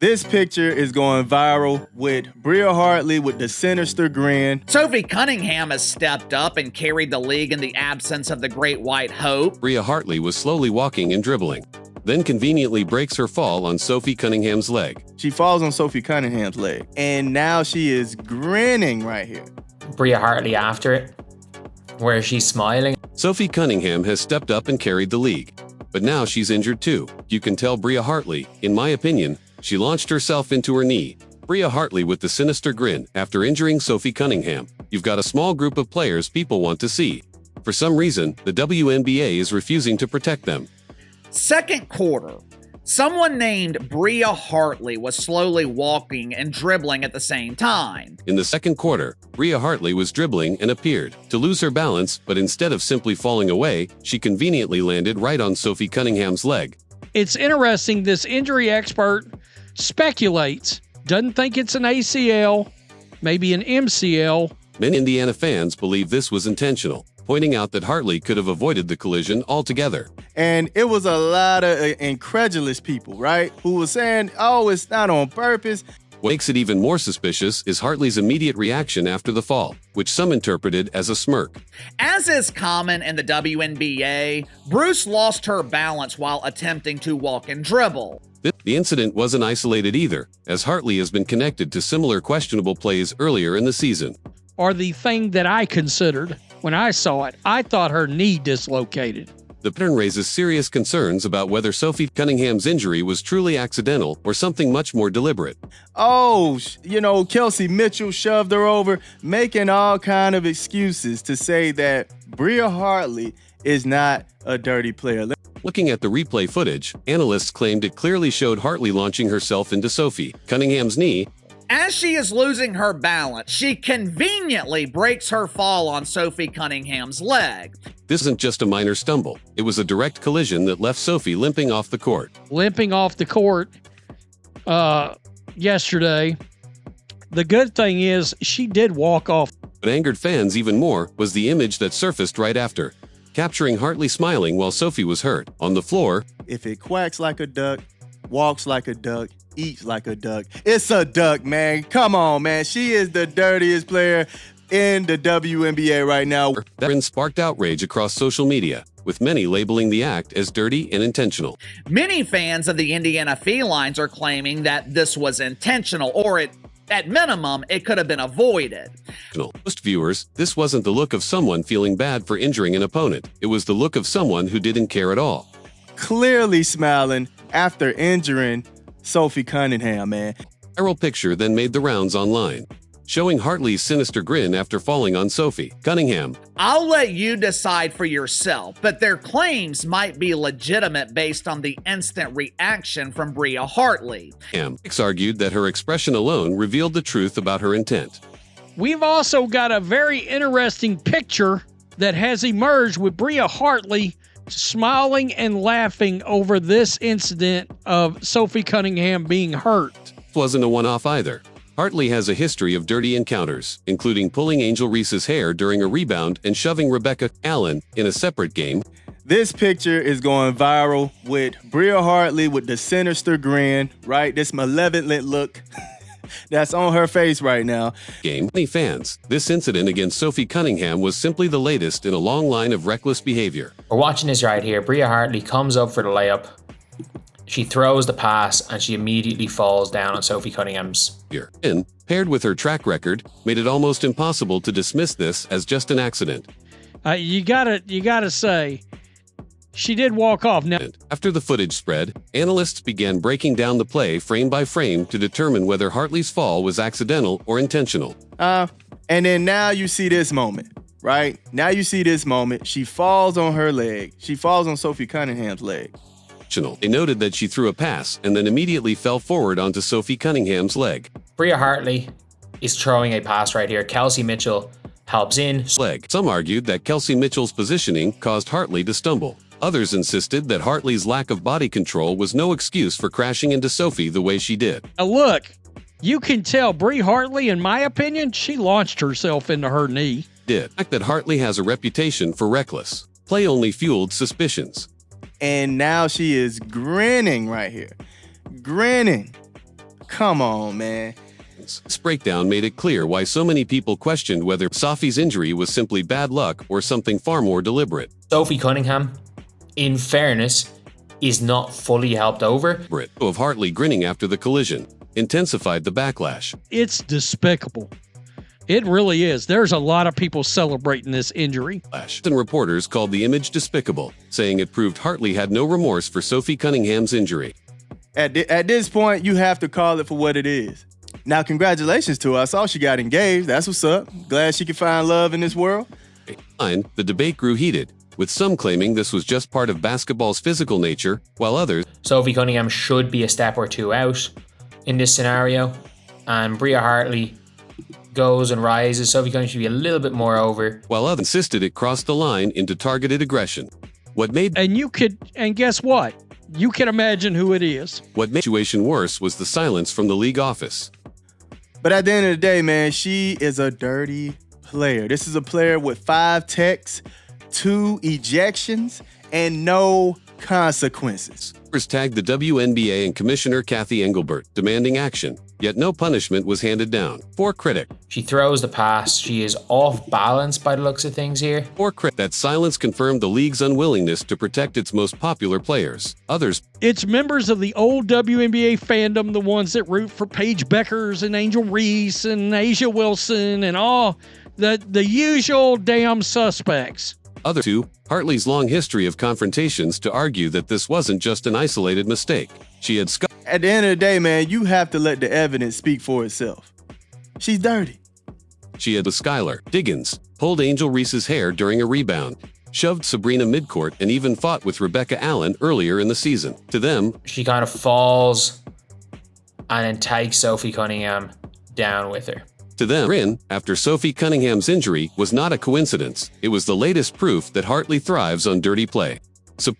This picture is going viral with Bria Hartley with the sinister grin. Sophie Cunningham has stepped up and carried the league in the absence of the Great White Hope. Bria Hartley was slowly walking and dribbling, then conveniently breaks her fall on Sophie Cunningham's leg. She falls on Sophie Cunningham's leg, and now she is grinning right here. Bria Hartley after it, where she's smiling. Sophie Cunningham has stepped up and carried the league, but now she's injured too. You can tell Bria Hartley, in my opinion, she launched herself into her knee. Bria Hartley with the sinister grin after injuring Sophie Cunningham. You've got a small group of players people want to see. For some reason, the WNBA is refusing to protect them. Second quarter. Someone named Bria Hartley was slowly walking and dribbling at the same time. In the second quarter, Bria Hartley was dribbling and appeared to lose her balance, but instead of simply falling away, she conveniently landed right on Sophie Cunningham's leg. It's interesting, this injury expert speculates, doesn't think it's an ACL, maybe an MCL. Many Indiana fans believe this was intentional, pointing out that Hartley could have avoided the collision altogether. And it was a lot of incredulous people, right, who were saying, oh, it's not on purpose. What makes it even more suspicious is Hartley's immediate reaction after the fall, which some interpreted as a smirk. As is common in the WNBA, Bruce lost her balance while attempting to walk and dribble. The incident wasn't isolated either, as Hartley has been connected to similar questionable plays earlier in the season. Or the thing that I considered when I saw it, I thought her knee dislocated. The pattern raises serious concerns about whether Sophie Cunningham's injury was truly accidental or something much more deliberate. Oh, Kelsey Mitchell shoved her over, making all kind of excuses to say that Bria Hartley is not a dirty player. Looking at the replay footage, analysts claimed it clearly showed Hartley launching herself into Sophie Cunningham's knee. As she is losing her balance, she conveniently breaks her fall on Sophie Cunningham's leg. This isn't just a minor stumble. It was a direct collision that left Sophie limping off the court. Limping off the court yesterday. The good thing is she did walk off. What angered fans even more was the image that surfaced right after, capturing Hartley smiling while Sophie was hurt. On the floor, if it quacks like a duck, walks like a duck, eats like a duck, it's a duck, man. Come on, man. She is the dirtiest player in the WNBA right now. That sparked outrage across social media, with many labeling the act as dirty and intentional. Many fans of the Indiana Felines are claiming that this was intentional, or at minimum, it could have been avoided. Most viewers, this wasn't the look of someone feeling bad for injuring an opponent. It was the look of someone who didn't care at all. Clearly smiling after injuring Sophie Cunningham, man. A viral picture then made the rounds online, showing Hartley's sinister grin after falling on Sophie Cunningham. I'll let you decide for yourself, but their claims might be legitimate based on the instant reaction from Bria Hartley. Critics argued that her expression alone revealed the truth about her intent. We've also got a very interesting picture that has emerged with Bria Hartley smiling and laughing over this incident of Sophie Cunningham being hurt. It wasn't a one-off either. Hartley has a history of dirty encounters, including pulling Angel Reese's hair during a rebound and shoving Rebecca Allen in a separate game. This picture is going viral with Bria Hartley with the sinister grin, right? This malevolent look that's on her face right now. Many fans, this incident against Sophie Cunningham was simply the latest in a long line of reckless behavior. We're watching this right here. Bria Hartley comes up for the layup. She throws the pass and she immediately falls down on Sophie Cunningham's. And, paired with her track record, made it almost impossible to dismiss this as just an accident. You gotta say, she did walk off. Now, after the footage spread, analysts began breaking down the play frame by frame to determine whether Hartley's fall was accidental or intentional. And then now you see this moment, right? Now you see this moment. She falls on her leg. She falls on Sophie Cunningham's leg. They noted that she threw a pass and then immediately fell forward onto Sophie Cunningham's leg. Bria Hartley is throwing a pass right here. Kelsey Mitchell helps in. Some argued that Kelsey Mitchell's positioning caused Hartley to stumble. Others insisted that Hartley's lack of body control was no excuse for crashing into Sophie the way she did. Look, you can tell Bria Hartley, in my opinion, she launched herself into her knee. The fact that Hartley has a reputation for reckless play only fueled suspicions. And now she is grinning right here. Grinning. come on, man. This breakdown made it clear why so many people questioned whether Sophie's injury was simply bad luck or something far more deliberate. Sophie Cunningham, in fairness, is not fully helped over. Of Hartley grinning after the collision intensified the backlash. It's despicable. It really is. There's a lot of people celebrating this injury. And reporters called the image despicable, saying it proved Hartley had no remorse for Sophie Cunningham's injury. At this point, you have to call it for what it is. Now, congratulations to her. I saw she got engaged. That's what's up. Glad she could find love in this world. The debate grew heated, with some claiming this was just part of basketball's physical nature, while others, Sophie Cunningham should be a step or two out in this scenario, and Bria Hartley goes and rises. Sophie Cunningham should be a little bit more over. while others insisted it crossed the line into targeted aggression. And guess what? You can imagine who it is. What made the situation worse was the silence from the league office. But at the end of the day, man, she is a dirty player. This is a player with 5 techs, 2 ejections, and no consequences. Tagged the WNBA and Commissioner Kathy Engelbert, demanding action, yet no punishment was handed down. For critic, She throws the pass. She is off balance by the looks of things here. that silence confirmed the league's unwillingness to protect its most popular players. Others, It's members of the old WNBA fandom, the ones that root for Paige Beckers and Angel Reese and Asia Wilson and all the usual damn suspects. Other two, Hartley's long history of confrontations to argue that this wasn't just an isolated mistake. She had At the end of the day, man, you have to let the evidence speak for itself. She's dirty. with Skylar Diggins, pulled Angel Reese's hair during a rebound, shoved Sabrina midcourt, and even fought with Rebecca Allen earlier in the season. To them, She kind of falls and then takes Sophie Cunningham down with her. Grin, after Sophie Cunningham's injury, was not a coincidence. It was the latest proof that Hartley thrives on dirty play.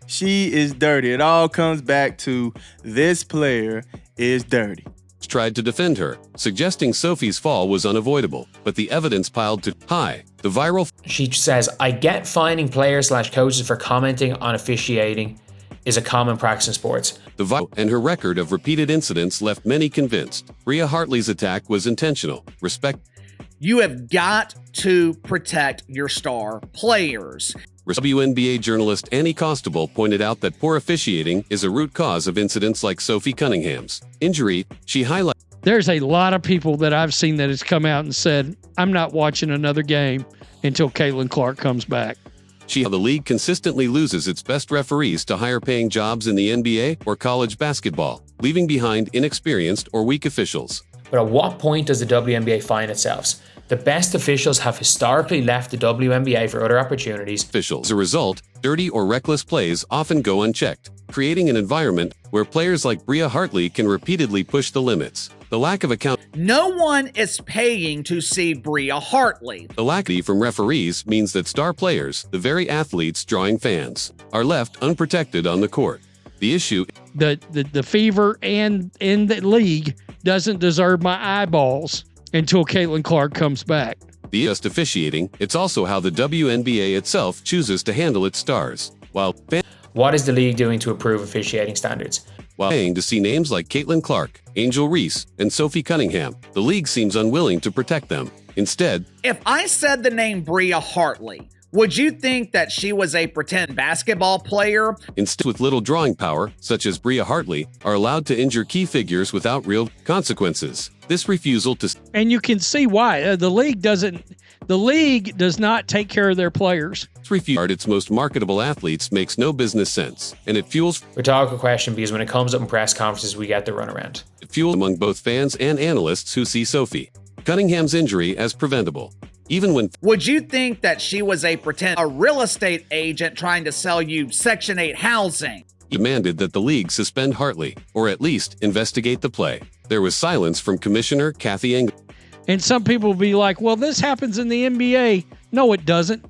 She is dirty. It all comes back to this player is dirty. Tried to defend her, suggesting Sophie's fall was unavoidable, but the evidence piled too high. The viral She says, I get fining players/coaches for commenting on officiating is a common practice in sports. and her record of repeated incidents left many convinced. Bria Hartley's attack was intentional. You have got to protect your star players. WNBA journalist Annie Constable pointed out that poor officiating is a root cause of incidents like Sophie Cunningham's injury. She highlighted There's a lot of people that I've seen that has come out and said, I'm not watching another game until Caitlin Clark comes back. the league consistently loses its best referees to higher-paying jobs in the NBA or college basketball, leaving behind inexperienced or weak officials. But at what point does the WNBA find itself? The best officials have historically left the WNBA for other opportunities. As a result, dirty or reckless plays often go unchecked, creating an environment where players like Bria Hartley can repeatedly push the limits. The lack of No one is paying to see Bria Hartley. The lack from referees means that star players, the very athletes drawing fans, are left unprotected on the court. The issue, The fever and in the league doesn't deserve my eyeballs until Caitlin Clark comes back. just officiating, it's also how the WNBA itself chooses to handle its stars. What is the league doing to improve officiating standards? While paying to see names like Caitlin Clark, Angel Reese, and Sophie Cunningham, the league seems unwilling to protect them. Instead, If I said the name Bria Hartley, would you think that she was a pretend basketball player? with little drawing power, such as Bria Hartley, are allowed to injure key figures without real consequences. This refusal to And you can see why. The league does not take care of their players. refuse its most marketable athletes makes no business sense, and it fuels Rhetorical question, because when it comes up in press conferences, we get the runaround. among both fans and analysts who see Sophie Cunningham's injury as preventable. Even when Would you think that she was a real estate agent trying to sell you Section 8 housing? demanded that the league suspend Hartley, or at least investigate the play, there was silence from Commissioner Kathy Engelbert And some people will be like, well, this happens in the NBA. No, it doesn't.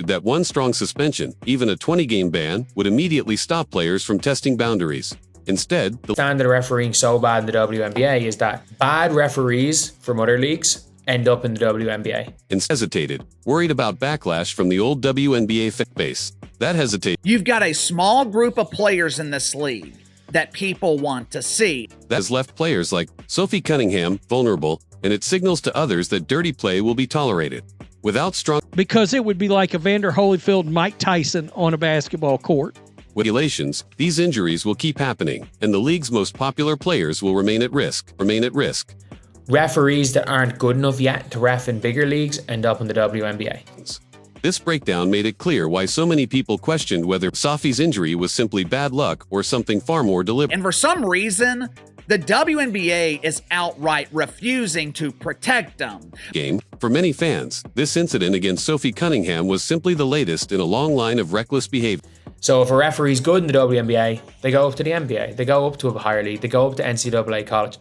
that one strong suspension, even a 20-game ban, would immediately stop players from testing boundaries. Instead, the Standard of refereeing so bad in the WNBA is that bad referees from other leagues end up in the WNBA. hesitated, worried about backlash from the old WNBA fan base. That hesitation You've got a small group of players in this league. that people want to see. That has left players like Sophie Cunningham vulnerable, and it signals to others that dirty play will be tolerated. Without strong Because it would be like Evander Holyfield and Mike Tyson on a basketball court. regulations, these injuries will keep happening, and the league's most popular players will remain at risk. Referees that aren't good enough yet to ref in bigger leagues end up in the WNBA. This breakdown made it clear why so many people questioned whether Sophie's injury was simply bad luck or something far more deliberate. And for some reason, the WNBA is outright refusing to protect them. For many fans, this incident against Sophie Cunningham was simply the latest in a long line of reckless behavior. So if a referee's good in the WNBA, they go up to the NBA, they go up to a higher league, they go up to NCAA college.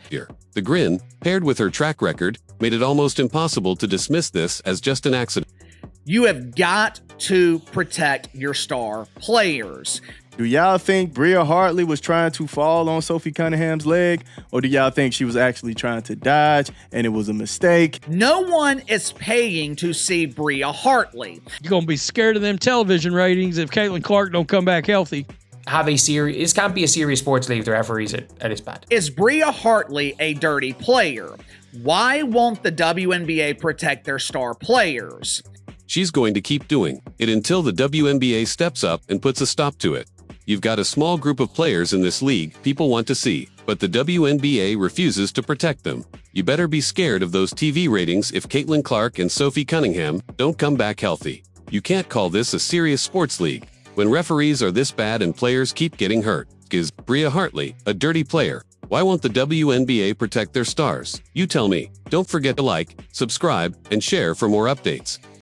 The grin, paired with her track record, made it almost impossible to dismiss this as just an accident. You have got to protect your star players. Do y'all think Bria Hartley was trying to fall on Sophie Cunningham's leg? Or do y'all think she was actually trying to dodge and it was a mistake? No one is paying to see Bria Hartley. You're going to be scared of them television ratings if Caitlin Clark don't come back healthy. This can't be a serious sports league if the referees at its bad. Is Bria Hartley a dirty player? Why won't the WNBA protect their star players? She's going to keep doing it until the WNBA steps up and puts a stop to it. You've got a small group of players in this league people want to see, but the WNBA refuses to protect them. You better be scared of those TV ratings if Caitlin Clark and Sophie Cunningham don't come back healthy. You can't call this a serious sports league when referees are this bad and players keep getting hurt. Is Bria Hartley a dirty player? Why won't the WNBA protect their stars? You tell me. Don't forget to like, subscribe, and share for more updates.